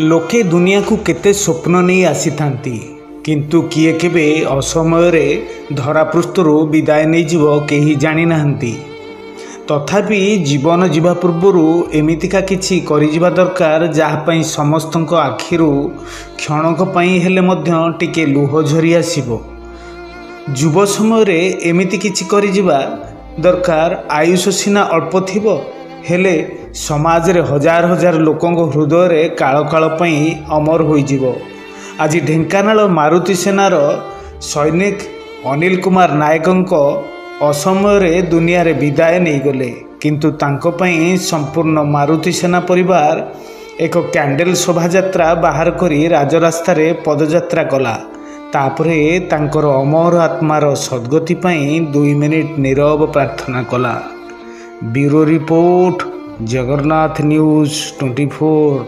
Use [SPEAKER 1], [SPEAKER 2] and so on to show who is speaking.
[SPEAKER 1] लोके दुनिया को केते स्वप्न नहीं आसी थांती किंतु किए केबे असमय धरापृष्ठरू विदाय नहीं जीव केही जानी नाहंती। तथापि जीवन जीवा पूर्वरु एमितिका किछि करिजिबा दरकार जहाँपाई समस्तଙ୍କ आखिरु क्षणक पई हेले मध्य टिके लुह झरी आसीबो। युव समय एमिति किछि करिजिबा दरकार। आयुष सिना अल्प थिबो हेले समाज रे हजार हजार लोकों हृदय रे काल काल पई अमर होई जीवो। आज ढेंकानाल मारुति सेनार सैनिक अनिल कुमार नायकंको असमय रे दुनिया रे विदाय नहीं गले, किंतु तांको पई संपूर्ण मारुति सेना परिवार एक कैंडल शोभा यात्रा बाहर करी राजरास्ता रे पदयात्रा कला। तापरे तांकर अमर आत्मार सद्गति पई 2 मिनिट नीरव प्रार्थना कला। Bureau report, Jagannath news 24।